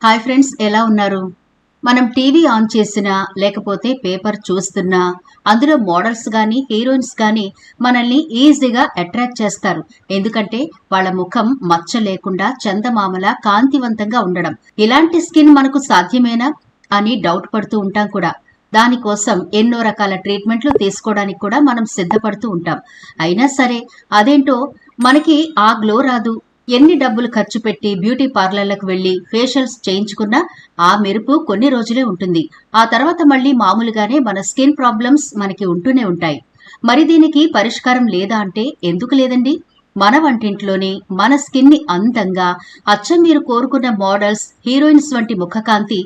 Hi friends, ఎలా ఉన్నారు? మనం టీవీ ఆన్ చేసినా లేకపోతే పేపర్ చూస్తున్నా అందులో మోడల్స్ గానీ హీరోయిన్స్ గానీ మనల్ని ఈజీగా అట్రాక్ట్ చేస్తారు. ఎందుకంటే వాళ్ళ ముఖం మచ్చ లేకుండా చందమామలా కాంతివంతంగా ఉండడం. ఇలాంటి స్కిన్ మనకు సాధ్యమేనా అని డౌట్ పడుతూ ఉంటాం కూడా. దానికోసం ఎన్నో రకాల ట్రీట్మెంట్లు తీసుకోవడానికి కూడా మనం సిద్ధపడుతూ ఉంటాం. అయినా సరే అదేంటో మనకి ఆ గ్లో రాదు. ఎన్ని డబ్బులు ఖర్చు పెట్టి బ్యూటీ పార్లర్లకు వెళ్లి ఫేషియల్స్ చేయించుకున్నా ఆ మెరుపు కొన్ని రోజులే ఉంటుంది. ఆ తర్వాత మళ్ళీ మామూలుగానే మన స్కిన్ ప్రాబ్లమ్స్ మనకి ఉంటూనే ఉంటాయి. మరి దీనికి పరిష్కారం లేదా అంటే ఎందుకు లేదండి? మన వంటింట్లోనే మన స్కిన్ ని అందంగా అచ్చం మీరు కోరుకున్న మోడల్స్, హీరోయిన్స్ వంటి ముఖకాంతి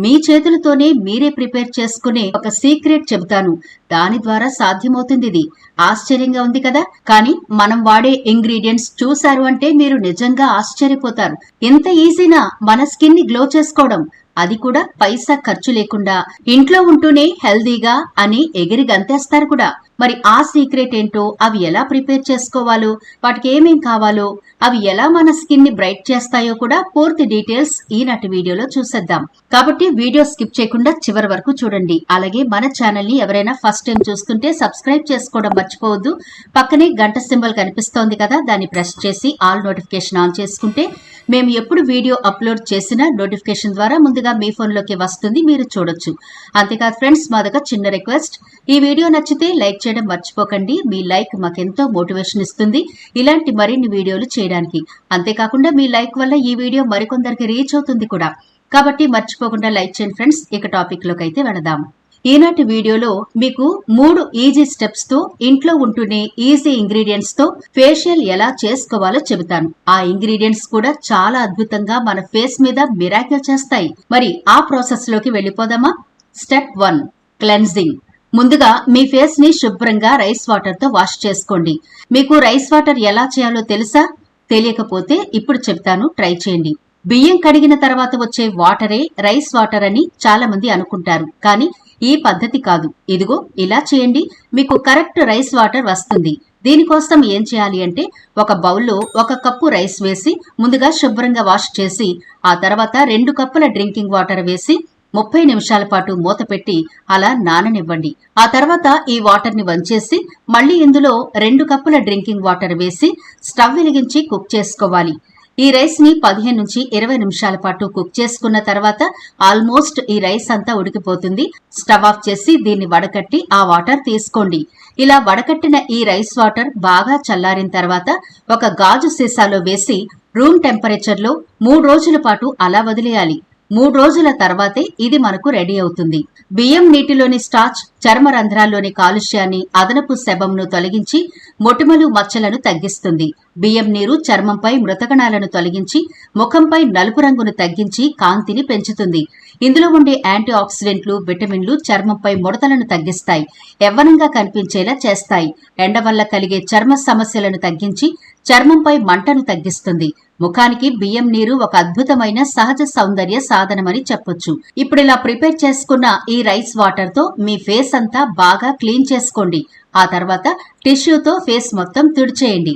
మీ చేతులతోనే మీరే ప్రిపేర్ చేసుకునే ఒక సీక్రెట్ చెబుతాను. దాని ద్వారా సాధ్యమవుతుంది. ఇది ఆశ్చర్యంగా ఉంది కదా? కానీ మనం వాడే ఇంగ్రీడియంట్స్ చూశారు అంటే మీరు నిజంగా ఆశ్చర్యపోతారు. ఇంత ఈజీనా మన స్కిన్ ని గ్లో చేసుకోవడం? అది కూడా పైసా ఖర్చు లేకుండా, ఇంట్లో ఉంటూనే హెల్దీగా అని ఎగిరి గంతేస్తారు కూడా. మరి ఆ సీక్రెట్ ఏంటో, అవి ఎలా ప్రిపేర్ చేసుకోవాలో, వాటికి ఏమేం కావాలో, అవి ఎలా మన స్కిన్ ని బ్రైట్ చేస్తాయో కూడా పూర్తి డీటెయిల్స్ ఈనాటి వీడియోలో చూసేద్దాం. కాబట్టి వీడియో స్కిప్ చేయకుండా చివరి వరకు చూడండి. అలాగే మన ఛానల్ ని ఎవరైనా ఫస్ట్ టైం చూస్తుంటే సబ్స్క్రైబ్ చేసుకోవడం మర్చిపోవద్దు. పక్కనే గంట సింబల్ కనిపిస్తోంది కదా, దాన్ని ప్రెస్ చేసి ఆల్ నోటిఫికేషన్ ఆన్ చేసుకుంటే మేము ఎప్పుడు వీడియో అప్లోడ్ చేసినా నోటిఫికేషన్ ద్వారా ముందుగా మీ ఫోన్లోకి వస్తుంది, మీరు చూడొచ్చు. అంతేకాదు ఫ్రెండ్స్, మాదొక చిన్న రిక్వెస్ట్, ఈ వీడియో నచ్చితే లైక్ చేయడం మర్చిపోకండి. మీ లైక్ మాకెంతో మోటివేషన్ ఇస్తుంది ఇలాంటి మరిన్ని వీడియోలు చేయడానికి. అంతేకాకుండా మీ లైక్ వల్ల ఈ వీడియో మరికొందరికి రీచ్ అవుతుంది కూడా. కాబట్టి మర్చిపోకుండా లైక్ చేయండి ఫ్రెండ్స్. ఇక టాపిక్ లోకి అయితే వెళదాం. ఈనాటి వీడియోలో మీకు 3 ఈజీ స్టెప్స్ తో ఇంట్లో ఉంటూనే ఈజీ ఇంగ్రీడియంట్స్ తో ఫేషియల్ ఎలా చేసుకోవాలో చెబుతాను. ఆ ఇంగ్రీడియంట్స్ కూడా చాలా అద్భుతంగా మన ఫేస్ మీద మిరాకిల్ చేస్తాయి. మరి ఆ ప్రాసెస్ లోకి వెళ్ళిపోదామా? Step 1, cleansing. ముందుగా మీ ఫేస్ ని శుభ్రంగా రైస్ వాటర్ తో వాష్ చేసుకోండి. మీకు రైస్ వాటర్ ఎలా చేయాలో తెలుసా? తెలియకపోతే ఇప్పుడు చెప్తాను, ట్రై చేయండి. బియ్యం కడిగిన తర్వాత వచ్చే వాటరే రైస్ వాటర్ అని చాలా మంది అనుకుంటారు. కానీ ఈ పద్ధతి కాదు. ఇదిగో ఇలా చేయండి, మీకు కరెక్ట్ రైస్ వాటర్ వస్తుంది. దీనికోసం ఏం చేయాలి అంటే, ఒక బౌల్లో 1 కప్పు రైస్ వేసి ముందుగా శుభ్రంగా వాష్ చేసి, ఆ తర్వాత 2 కప్పుల డ్రింకింగ్ వాటర్ వేసి 30 నిమిషాల పాటు మూత పెట్టి అలా నాననివ్వండి. ఆ తర్వాత ఈ వాటర్ ని వంచేసి మళ్ళీ ఇందులో 2 కప్పుల డ్రింకింగ్ వాటర్ వేసి స్టవ్ వెలిగించి కుక్ చేసుకోవాలి. ఈ రైస్ ని 15 నుంచి 20 నిమిషాల పాటు కుక్ చేసుకున్న తర్వాత ఆల్మోస్ట్ ఈ రైస్ అంతా ఉడికిపోతుంది. స్టవ్ ఆఫ్ చేసి దీన్ని వడకట్టి ఆ వాటర్ తీసుకోండి. ఇలా వడకట్టిన ఈ రైస్ వాటర్ బాగా చల్లారిన తర్వాత ఒక గాజు సీసాలో వేసి రూమ్ టెంపరేచర్ లో 3 రోజుల పాటు అలా వదిలేయాలి. 3 రోజుల తర్వాతే ఇది మనకు రెడీ అవుతుంది. బియ్యం నీటిలోని స్టార్చ్ చర్మ రంధ్రాల్లోని కాలుష్యాన్ని, అదనపు సెబంను తొలగించి మొటిమలు, మచ్చలను తగ్గిస్తుంది. బియ్యం నీరు చర్మంపై మృతకణాలను తొలగించి ముఖంపై నలుపు రంగును తగ్గించి కాంతిని పెంచుతుంది. ఇందులో ఉండే యాంటీ ఆక్సిడెంట్లు, విటమిన్లు చర్మంపై ముడతలను తగ్గిస్తాయి, యవ్వనంగా కనిపించేలా చేస్తాయి. ఎండ వల్ల కలిగే చర్మ సమస్యలను తగ్గించి చర్మంపై మంటను తగ్గిస్తుంది. ముఖానికి బియ్యం నీరు ఒక అద్భుతమైన సహజ సౌందర్య సాధనమని చెప్పొచ్చు. ఇప్పుడు ఇలా ప్రిపేర్ చేసుకున్న ఈ రైస్ వాటర్ తో మీ ఫేస్ అంతా బాగా క్లీన్ చేసుకోండి. ఆ తర్వాత టిష్యూతో ఫేస్ మొత్తం తుడిచేయండి.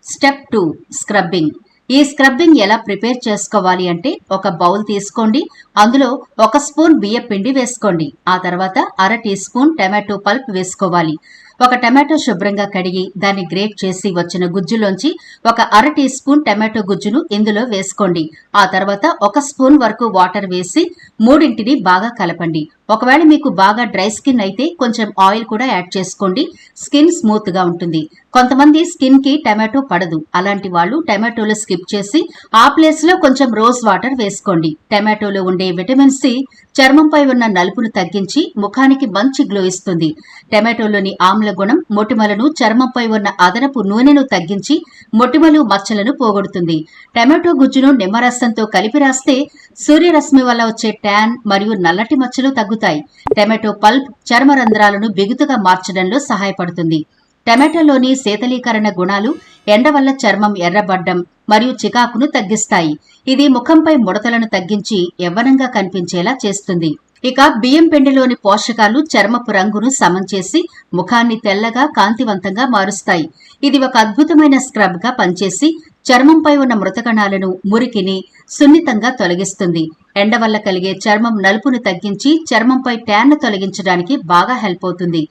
Step 2, scrubbing. ఈ స్క్రబ్బింగ్ ఎలా ప్రిపేర్ చేసుకోవాలి అంటే, ఒక బౌల్ తీసుకోండి. అందులో 1 స్పూన్ బియ్య పిండి వేసుకోండి. ఆ తర్వాత 1/2 టీ స్పూన్ టమాటో పల్ప్ వేసుకోవాలి. ఒక టమాటో శుభ్రంగా కడిగి దాన్ని గ్రేట్ చేసి వచ్చిన గుజ్జులోంచి ఒక 1/2 టీ స్పూన్ టమాటో గుజ్జును ఇందులో వేసుకోండి. ఆ తర్వాత 1 స్పూన్ వరకు వాటర్ వేసి మూడింటిని బాగా కలపండి. ఒకవేళ మీకు బాగా డ్రై స్కిన్ అయితే కొంచెం ఆయిల్ కూడా యాడ్ చేసుకోండి. స్కిన్ స్మూత్ గా ఉంటుంది. కొంతమంది స్కిన్ కి టమాటో పడదు. అలాంటి వాళ్ళు టమాటోలు స్కిప్ చేసి ఆ ప్లేస్ లో కొంచెం రోజ్ వాటర్ వేసుకోండి. టమాటోలో ఉండే విటమిన్ సి చర్మంపై ఉన్న నలుపును తగ్గించి ముఖానికి మంచి గ్లో ఇస్తుంది. టమాటోలోని ఆమ్ల గుణం మొటిమలను, చర్మంపై ఉన్న అదనపు నూనెను తగ్గించి మొటిమలు, మచ్చలను పోగొడుతుంది. టమాటో గుజ్జును నిమ్మరసంతో కలిపి రాస్తే సూర్యరశ్మి వల్ల వచ్చే ట్యాన్ మరియు నల్లటి మచ్చలు తగ్గుతాయి. టమాటో పల్ప్ చర్మ రంధ్రాలను బిగుతుగా మార్చడంలో సహాయపడుతుంది. టమాటోలోని శీతలీకరణ గుణాలు ఎండ వల్ల చర్మం ఎర్రబడ్డం మరియు చికాకును తగ్గిస్తాయి. ఇది ముఖంపై ముడతలను తగ్గించి యవ్వనంగా కనిపించేలా చేస్తుంది. ఇక బియ్యం పిండిలోని పోషకాలు చర్మపు రంగును సమం చేసి ముఖాన్ని తెల్లగా, కాంతివంతంగా మారుస్తాయి. ఇది ఒక అద్భుతమైన స్క్రబ్ గా పనిచేసి చర్మంపై ఉన్న మృత కణాలను, మురికిని సున్నితంగా తొలగిస్తుంది. ఎండ వల్ల కలిగే చర్మం నలుపును తగ్గించి చర్మంపై ట్యాన్ తొలగించడానికి బాగా హెల్ప్ అవుతుంది.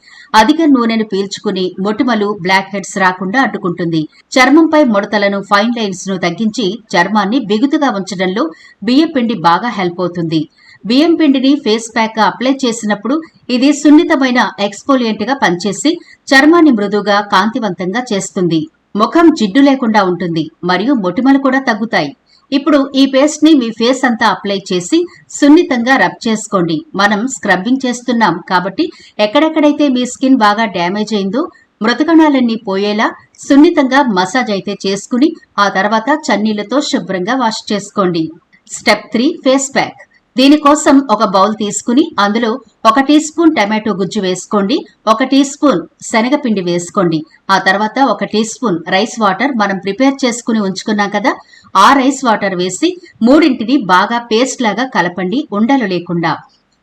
అధిక నూనెను పీల్చుకుని మొటిమలు, బ్లాక్ హెడ్స్ రాకుండా అడ్డుకుంటుంది. చర్మంపై ముడతలను, ఫైన్ లైన్స్ ను తగ్గించి చర్మాన్ని బిగుతుగా ఉంచడంలో బియ్యం పిండి బాగా హెల్ప్ అవుతుంది. బియ్యం పిండిని ఫేస్ ప్యాక్ గా అప్లై చేసినప్పుడు ఇది సున్నితమైన ఎక్స్ఫోలియంట్ గా పనిచేసి చర్మాన్ని మృదువుగా, కాంతివంతంగా చేస్తుంది. ముఖం జిడ్డు లేకుండా ఉంటుంది మరియు మొటిమలు కూడా తగ్గుతాయి. ఇప్పుడు ఈ పేస్ట్ ని మీ ఫేస్ అంతా అప్లై చేసి సున్నితంగా రబ్ చేసుకోండి. మనం స్క్రబ్బింగ్ చేస్తున్నాం కాబట్టి ఎక్కడెక్కడైతే మీ స్కిన్ బాగా డ్యామేజ్ అయిందో మృతకణాలన్నీ పోయేలా సున్నితంగా మసాజ్ అయితే చేసుకుని ఆ తర్వాత చన్నీళ్లతో శుభ్రంగా వాష్ చేసుకోండి. Step 3 face pack. దీనికోసం ఒక బౌల్ తీసుకుని అందులో 1 టీ స్పూన్ టమాటో గుజ్జు వేసుకోండి, 1 టీ స్పూన్ శనగపిండి వేసుకోండి. ఆ తర్వాత 1 టీ స్పూన్ రైస్ వాటర్ మనం ప్రిపేర్ చేసుకుని ఉంచుకున్నాం కదా, ఆ రైస్ వాటర్ వేసి మూడింటిని బాగా పేస్ట్ లాగా కలపండి, ఉండలు లేకుండా.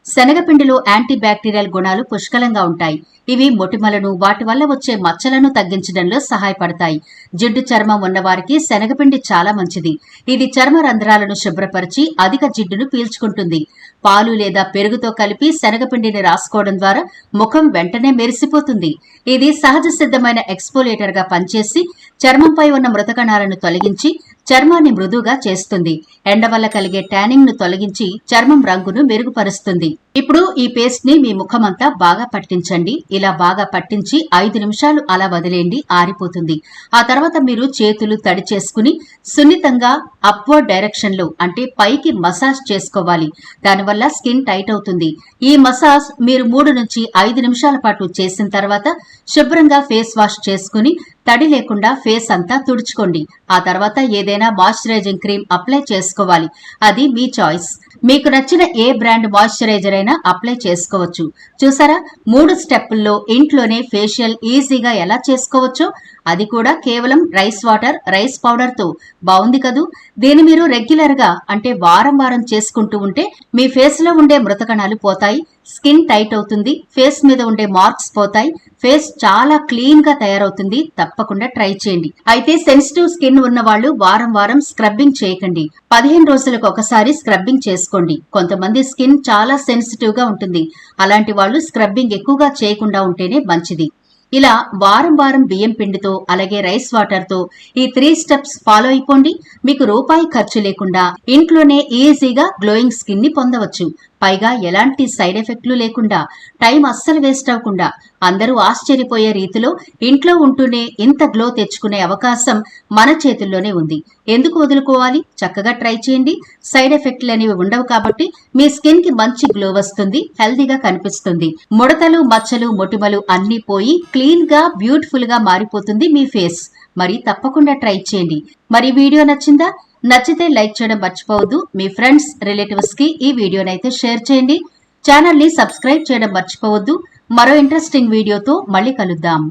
శనగపిండిలో యాంటీ బ్యాక్టీరియల్ గుణాలు పుష్కలంగా ఉంటాయి. ఇవి మొటిమలను, వాటి వల్ల వచ్చే మచ్చలను తగ్గించడంలో సహాయపడతాయి. జిడ్డు చర్మం ఉన్నవారికి శనగపిండి చాలా మంచిది. ఇది చర్మ రంధ్రాలను శుభ్రపరిచి అధిక జిడ్డును పీల్చుకుంటుంది. పాలు లేదా పెరుగుతో కలిపి శనగపిండిని రాసుకోవడం ద్వారా ముఖం వెంటనే మెరిసిపోతుంది. ఇది సహజ సిద్ధమైన ఎక్స్ఫోలియేటర్ గా పనిచేసి చర్మంపై ఉన్న మృతకణాలను తొలగించి చర్మాన్ని మృదువుగా చేస్తుంది. ఎండ వల్ల కలిగే ట్యానింగ్ ను తొలగించి చర్మం రంగును మెరుగుపరుస్తుంది. ఇప్పుడు ఈ పేస్ట్ ని మీ ముఖమంతా బాగా పట్టించండి. ఇలా బాగా పట్టించి 5 నిమిషాలు అలా వదిలేయండి, ఆరిపోతుంది. ఆ తర్వాత మీరు చేతులు తడి చేసుకుని సున్నితంగా అప్వర్డ్ డైరెక్షన్ లో అంటే పైకి మసాజ్ చేసుకోవాలి. దానివల్ల స్కిన్ టైట్ అవుతుంది. ఈ మసాజ్ మీరు 3 నుంచి 5 నిమిషాల పాటు చేసిన తర్వాత శుభ్రంగా ఫేస్ వాష్ చేసుకుని తడి లేకుండా ఫేస్ అంతా తుడుచుకోండి. ఆ తర్వాత ఏదైనా మాయిశ్చరైజింగ్ క్రీమ్ అప్లై చేసుకోవాలి. అది మీ చాయిస్. మీకు నచ్చిన ఏ బ్రాండ్ మాయిశ్చరైజర్ అయినా అప్లై చేసుకోవచ్చు. చూసారా, 3 స్టెప్పుల్లో ఇంట్లోనే ఫేషియల్ ఈజీగా ఎలా చేసుకోవచ్చో, అది కూడా కేవలం రైస్ వాటర్, రైస్ పౌడర్ తో. బాగుంది కదూ. దీన్ని మీరు రెగ్యులర్ గా అంటే వారం వారం చేసుకుంటూ ఉంటే మీ ఫేస్ లో ఉండే మృతకణాలు పోతాయి, స్కిన్ టైట్ అవుతుంది, ఫేస్ మీద ఉండే మార్క్స్ పోతాయి, ఫేస్ చాలా క్లీన్ గా తయారవుతుంది. తప్పకుండా ట్రై చేయండి. అయితే సెన్సిటివ్ స్కిన్ ఉన్న వాళ్ళు వారం వారం స్క్రబ్బింగ్ చేయకండి. 15 రోజులకు ఒకసారి స్క్రబ్బింగ్ చేసుకోండి. కొంతమంది స్కిన్ చాలా సెన్సిటివ్ గా ఉంటుంది. అలాంటి వాళ్ళు స్క్రబ్బింగ్ ఎక్కువగా చేయకుండా ఉంటేనే మంచిది. ఇలా వారం వారం బియ్యం పిండితో అలాగే రైస్ వాటర్ తో ఈ 3 స్టెప్స్ ఫాలో అయిపోండి. మీకు రూపాయి ఖర్చు లేకుండా ఇంట్లోనే ఈజీగా గ్లోయింగ్ స్కిన్ ని పొందవచ్చు. పైగా ఎలాంటి సైడ్ ఎఫెక్ట్లు లేకుండా, టైం అస్సలు వేస్ట్ అవ్వకుండా, అందరూ ఆశ్చర్యపోయే రీతిలో ఇంట్లో ఉంటూనే ఇంత గ్లో తెచ్చుకునే అవకాశం మన చేతుల్లోనే ఉంది. ఎందుకు వదులుకోవాలి? చక్కగా ట్రై చేయండి. సైడ్ ఎఫెక్ట్లు అనేవి ఉండవు కాబట్టి మీ స్కిన్ కి మంచి గ్లో వస్తుంది, హెల్దీగా కనిపిస్తుంది. ముడతలు, మచ్చలు, మొటిమలు అన్నీ పోయి క్లీన్ గా, బ్యూటిఫుల్ గా మారిపోతుంది మీ ఫేస్. మరి తప్పకుండా ట్రై చేయండి. మరి వీడియో నచ్చిందా? నచ్చితే లైక్ చేయడం మర్చిపోవద్దు. మీ ఫ్రెండ్స్, రిలేటివ్స్ కి ఈ వీడియోనైతే షేర్ చేయండి. ఛానల్ ని సబ్స్క్రైబ్ చేయడం మర్చిపోవద్దు. మరో ఇంట్రెస్టింగ్ వీడియోతో మళ్ళీ కలుద్దాం.